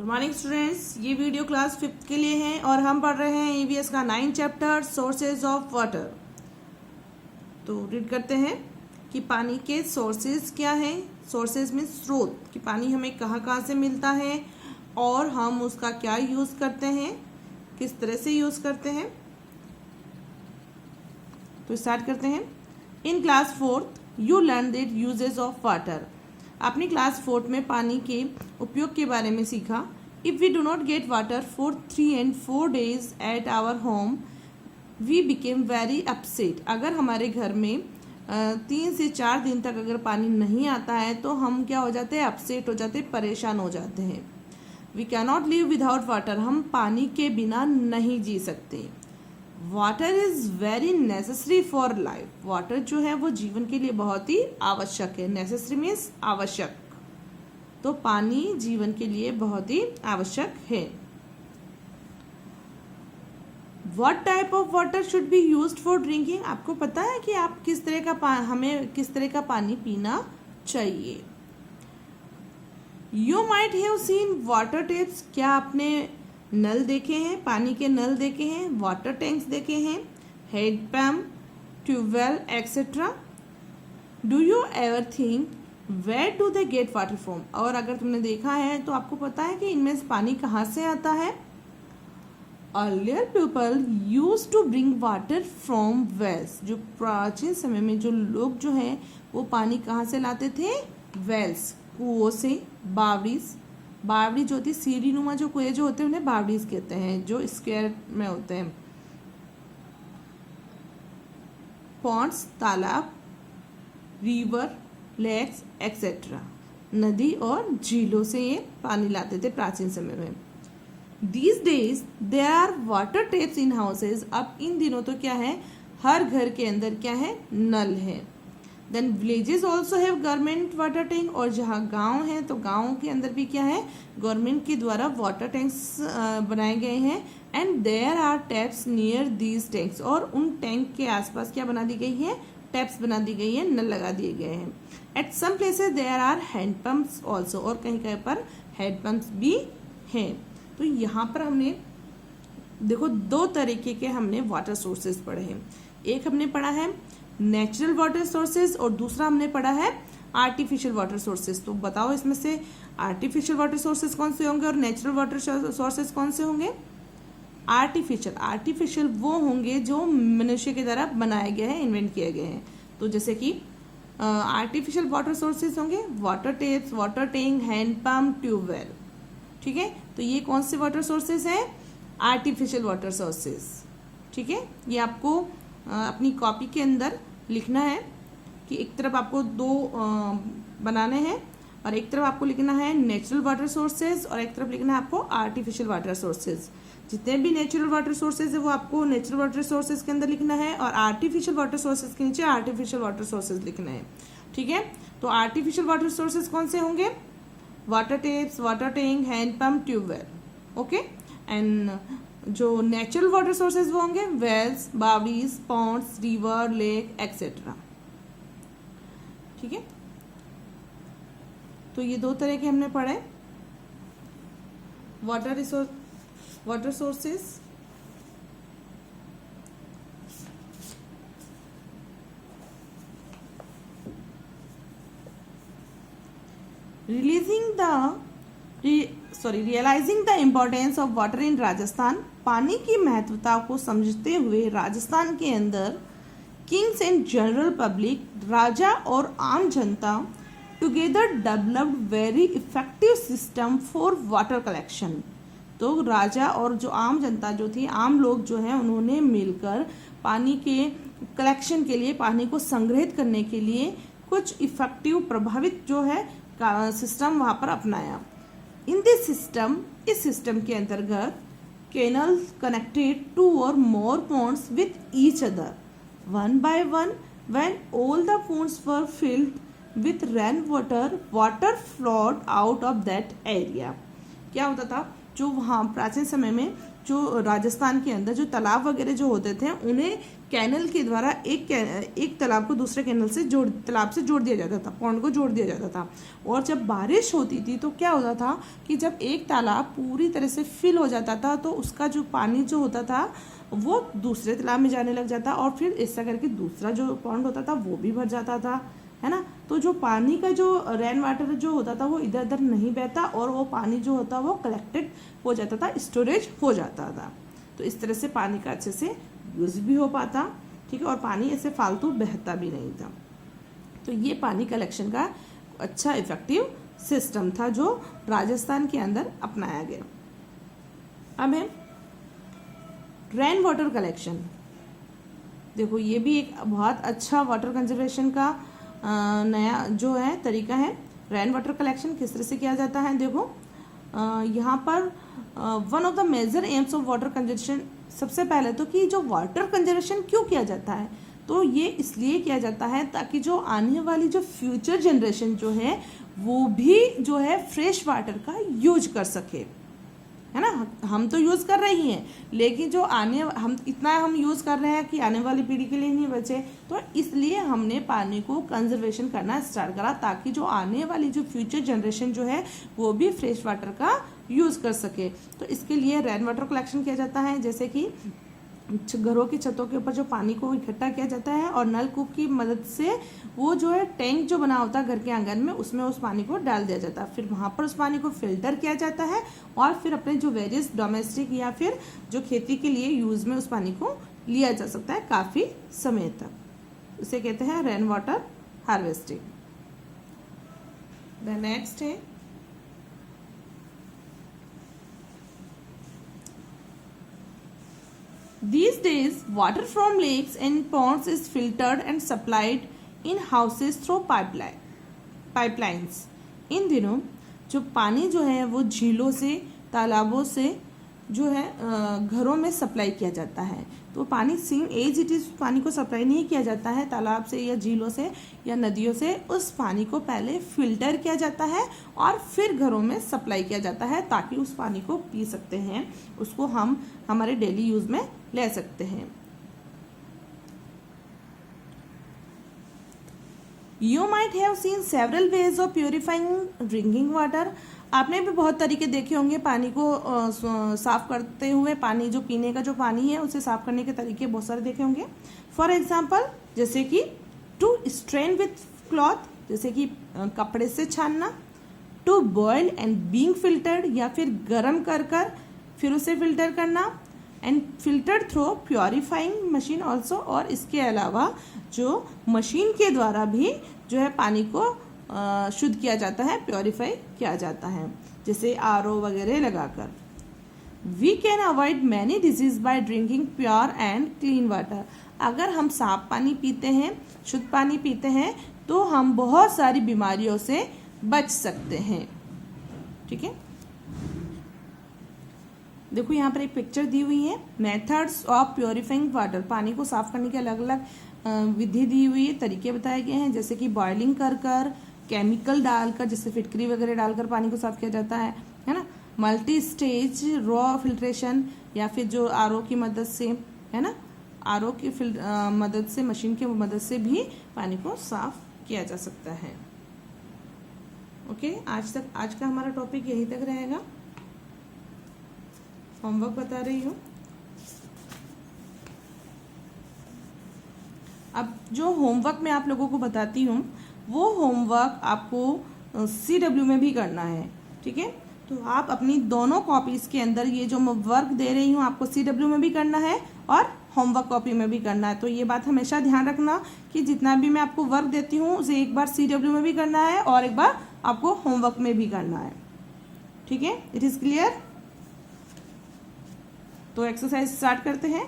Good morning students, ये video class 5th के लिए है और हम पढ़ रहे हैं ईवीएस का 9 चैप्टर सोर्सेज ऑफ वाटर। तो रीड करते हैं कि पानी के सोर्सेज क्या हैं। सोर्सेज में स्रोत कि पानी हमें कहाँ कहाँ से मिलता है और हम उसका क्या यूज़ करते हैं, किस तरह से यूज़ करते हैं। तो स्टार्ट करते हैं। In class 4th you learn the usages of water. आपने क्लास 4th में पानी के उपयोग के बारे में सीखा। If we do not get water for 3 and 4 days at our home we became very upset. अगर हमारे घर में 3 से 4 दिन तक अगर पानी नहीं आता है तो हम क्या हो जाते हैं, अपसेट हो जाते हैं, परेशान हो जाते हैं। We can not live without water. हम पानी के बिना नहीं जी सकते। Water is very necessary for life. Water जो है वो जीवन के लिए बहुत ही आवश्यक है। नेसेसरी मीन्स आवश्यक, तो पानी जीवन के लिए बहुत ही आवश्यक है। What type of water should be used for drinking? आपको पता है कि आप किस तरह का हमें किस तरह का पानी पीना चाहिए। You might have seen water taps। क्या आपने नल देखे हैं, पानी के नल देखे हैं, वाटर टैंक्स देखे हैं, hand pump, tubewell etcetera. Do you ever think where do they get water from? और अगर तुमने देखा है तो आपको पता है कि इनमें से पानी कहाँ से आता है। Earlier people use to bring water from wells. जो प्राचीन समय में जो लोग जो हैं वो पानी कहाँ से लाते थे, वेल्स, कुओं से, बावड़ीज। बावड़ी जो होती है, सीढ़ी नुमा जो कुएं जो होते हैं उन्हें बावड़ीज कहते हैं, जो स्क्वायर में होते हैं। पॉन्ड्स, तालाब, रिवर, लेक्स एक्सेट्रा। नदी और झीलों से ये पानी लाते थे प्राचीन समय में। These days there are water taps in houses। अब इन दिनों तो क्या है, हर घर के अंदर क्या है, नल है। Then villages also have government water tank। और जहाँ गांव है तो गाँव के अंदर भी क्या है, गवर्नमेंट के द्वारा वाटर टैंक्स बनाए गए हैं। And there are taps near these tanks. और उन टैंक के आसपास क्या बना दी गई है, टैप्स बना दी गई है, नल लगा दिए गए हैं। At some places there are hand pumps also. और कहीं कहीं पर हैंड पम्प्स भी हैं। तो यहाँ पर हमने देखो 2 तरीके के हमने वाटर सोर्सेज पढ़े हैं। एक हमने पढ़ा है नेचुरल वाटर सोर्सेज और दूसरा हमने पढ़ा है आर्टिफिशियल वाटर सोर्सेज। तो बताओ इसमें से आर्टिफिशियल वाटर सोर्सेज कौन से होंगे और नेचुरल वाटर सोर्सेज कौन से होंगे। आर्टिफिशियल वो होंगे जो मनुष्य के द्वारा बनाए गए हैं, इन्वेंट किए गए हैं। तो जैसे कि आर्टिफिशियल वाटर सोर्सेज होंगे water taps, water tank, hand pump, tubewell. ठीक है, तो ये कौन से वाटर सोर्सेज हैं, आर्टिफिशियल वाटर सोर्सेज। ठीक है, ये आपको अपनी कॉपी के अंदर लिखना है कि एक तरफ आपको 2 बनाने हैं और एक तरफ आपको लिखना है नेचुरल वाटर सोर्सेज और एक तरफ लिखना है आपको आर्टिफिशियल वाटर सोर्सेज। जितने भी नेचुरल वाटर सोर्सेज है वो आपको नेचुरल वाटर सोर्सेज के अंदर लिखना है और आर्टिफिशियल वाटर सोर्सेज के नीचे आर्टिफिशियल वाटर सोर्सेज लिखना है। ठीक है, तो आर्टिफिशियल वाटर सोर्सेज कौन से होंगे, water taps, water tank, hand pump, tube well. Okay, and जो नेचुरल वाटर सोर्सेज वो होंगे wells, baoris, ponds, river, lake etcetera. ठीक है, तो ये 2 तरह के हमने पढ़े water sources. Realising the importance of water in Rajasthan. पानी की महत्वता को समझते हुए राजस्थान के अंदर किंग्स एंड जनरल पब्लिक, राजा और आम जनता together developed very effective system for water collection. तो राजा और जो आम जनता जो थी, आम लोग जो हैं, उन्होंने मिलकर पानी के कलेक्शन के लिए, पानी को संग्रहित करने के लिए कुछ इफेक्टिव, प्रभावित जो है सिस्टम वहाँ पर अपनाया। इन दिस सिस्टम, इस सिस्टम के अंतर्गत canals connected 2 or more ponds with each other one by one। when all the ponds were filled with rain water flowed out of that area। क्या होता था, जो वहाँ प्राचीन समय में जो राजस्थान के अंदर जो तालाब वगैरह जो होते थे उन्हें कैनल के द्वारा एक तालाब को दूसरे कैनल से तालाब से जोड़ दिया जाता था, पॉन्ड को जोड़ दिया जाता था। और जब बारिश होती थी तो क्या होता था कि जब एक तालाब पूरी तरह से फिल हो जाता था तो उसका जो पानी जो होता था वो दूसरे तालाब में जाने लग जाता, और फिर ऐसा करके दूसरा जो पॉन्ड होता था वो भी भर जाता था, है ना। तो जो पानी का जो रेन वाटर जो होता था वो इधर उधर नहीं बहता, और वो पानी जो होता वो कलेक्टेड हो जाता था, स्टोरेज हो जाता था। तो इस तरह से पानी का अच्छे से यूज भी हो पाता, ठीक है, और पानी ऐसे फालतू बहता भी नहीं था। तो ये पानी कलेक्शन का अच्छा इफेक्टिव सिस्टम था जो राजस्थान के अंदर अपनाया गया। अब है रेन वाटर कलेक्शन। देखो ये भी एक बहुत अच्छा वाटर कंजर्वेशन का नया जो है तरीका है। रेन वाटर कलेक्शन किस तरह से किया जाता है, देखो यहाँ पर one of the major aims of water conservation, सबसे पहले तो कि जो वाटर कंजर्वेशन क्यों किया जाता है, तो ये इसलिए किया जाता है ताकि जो आने वाली जो फ्यूचर जनरेशन जो है वो भी जो है फ्रेश वाटर का यूज कर सके, है ना। हम तो यूज़ कर रही हैं, लेकिन जो हम यूज़ कर रहे हैं कि आने वाली पीढ़ी के लिए नहीं बचे, तो इसलिए हमने पानी को कंजर्वेशन करना स्टार्ट करा ताकि जो आने वाली जो फ्यूचर जनरेशन जो है वो भी फ्रेश वाटर का यूज़ कर सके। तो इसके लिए रेन वाटर कलेक्शन किया जाता है, जैसे कि घरों की छतों के ऊपर जो पानी को इकट्ठा किया जाता है और नलकूप की मदद से वो जो है टैंक जो बना होता है घर के आंगन में उसमें उस पानी को डाल दिया जाता है, फिर वहाँ पर उस पानी को फिल्टर किया जाता है और फिर अपने जो वेरियस डोमेस्टिक या फिर जो खेती के लिए यूज़ में उस पानी को लिया जा सकता है काफ़ी समय तक। उसे कहते हैं rain water harvesting. The next है These days, water from lakes and ponds is filtered and supplied in houses through pipelines. इन दिनों जो पानी जो है वो झीलों से, तालाबों से जो है घरों में सप्लाई किया जाता है। तो पानी सेम एज इट इज़ पानी को सप्लाई नहीं किया जाता है तालाब से या झीलों से या नदियों से, उस पानी को पहले फिल्टर किया जाता है और फिर घरों में सप्लाई किया जाता है ताकि उस पानी को पी सकते हैं, उसको हम हमारे डेली यूज़ में ले सकते हैं। You might have seen several ways of purifying drinking water. आपने भी बहुत तरीके देखे होंगे पानी को साफ करते हुए, पानी जो पीने का जो पानी है उसे साफ करने के तरीके बहुत सारे देखे होंगे। फॉर एग्जाम्पल जैसे कि टू स्ट्रेन विथ क्लॉथ, जैसे कि कपड़े से छानना, to boil and being filtered या फिर गर्म कर फिर उसे फिल्टर करना, and filtered through purifying machine also, और इसके अलावा जो मशीन के द्वारा भी जो है पानी को शुद्ध किया जाता है, प्योरीफाई किया जाता है, जैसे आरओ वगैरह लगाकर। We can avoid many disease by drinking pure and clean water. अगर हम साफ पानी पीते हैं, शुद्ध पानी पीते हैं, तो हम बहुत सारी बीमारियों से बच सकते हैं, ठीक है। देखो यहाँ पर एक पिक्चर दी हुई है, मेथड्स ऑफ प्योरीफाइंग वाटर। पानी को साफ करने के अलग अलग विधि दी हुई है, तरीके बताए गए हैं, जैसे कि बॉइलिंग कर केमिकल डालकर, जैसे फिटकरी वगैरह डालकर पानी को साफ किया जाता है ना। मल्टी स्टेज रॉ फिल्ट्रेशन, या फिर जो आरओ की मदद से, है ना, आरओ की मदद से, मशीन की मदद से भी पानी को साफ किया जा सकता है। ओके, आज का हमारा टॉपिक यहीं तक रहेगा। होमवर्क बता रही हूँ। अब जो होमवर्क मैं आप लोगों को बताती हूँ वो होमवर्क आपको CW में भी करना है, ठीक है। तो आप अपनी दोनों कॉपीज़ के अंदर ये जो मैं वर्क दे रही हूँ आपको CW में भी करना है और होमवर्क कॉपी में भी करना है। तो ये बात हमेशा ध्यान रखना कि जितना भी मैं आपको वर्क देती हूँ उसे एक बार CW में भी करना है और एक बार आपको होमवर्क में भी करना है, ठीक है। It is clear. तो एक्सरसाइज स्टार्ट करते हैं।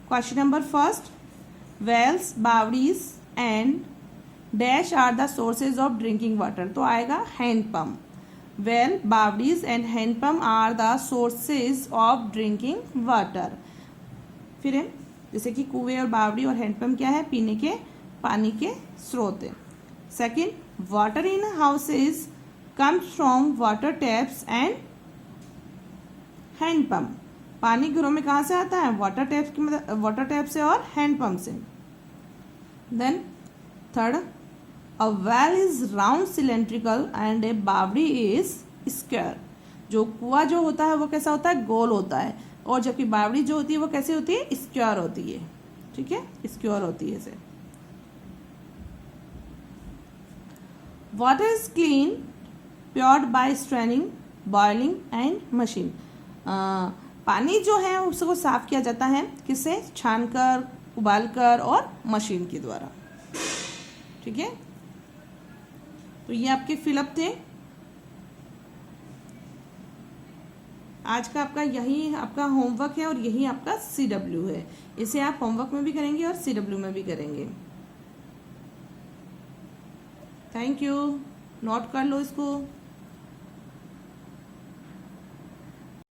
Question number first, wells, baoris and dash are the sources of drinking water. तो आएगा hand pump. Well, baoris and hand pump are the sources of drinking water. फिर है जैसे कि कुएं और बावड़ी और हैंडपम्प क्या है, पीने के पानी के स्रोत है। Second, water in houses comes from water taps and handpump. पानी घरों में कहाँ से आता है? वाटर टैप की मदद, वाटर टैप से और हैंड पंप से। Then third, a well is round cylindrical and a baori is square. जो कुआं जो होता है वो कैसा होता है? गोल होता है, और जबकि बावड़ी जो होती है वो कैसी होती है? स्क्वायर होती है। ठीक है, स्क्वायर होती है इसे। Water is clean purified by straining, boiling and machine. पानी जो है उसको साफ किया जाता है किससे? छानकर, उबालकर और मशीन के द्वारा। ठीक है, तो ये आपके फिलअप थे। आज का आपका यही आपका होमवर्क है और यही आपका CW है। इसे आप होमवर्क में भी करेंगे और CW में भी करेंगे। Thank you. नोट कर लो इसको।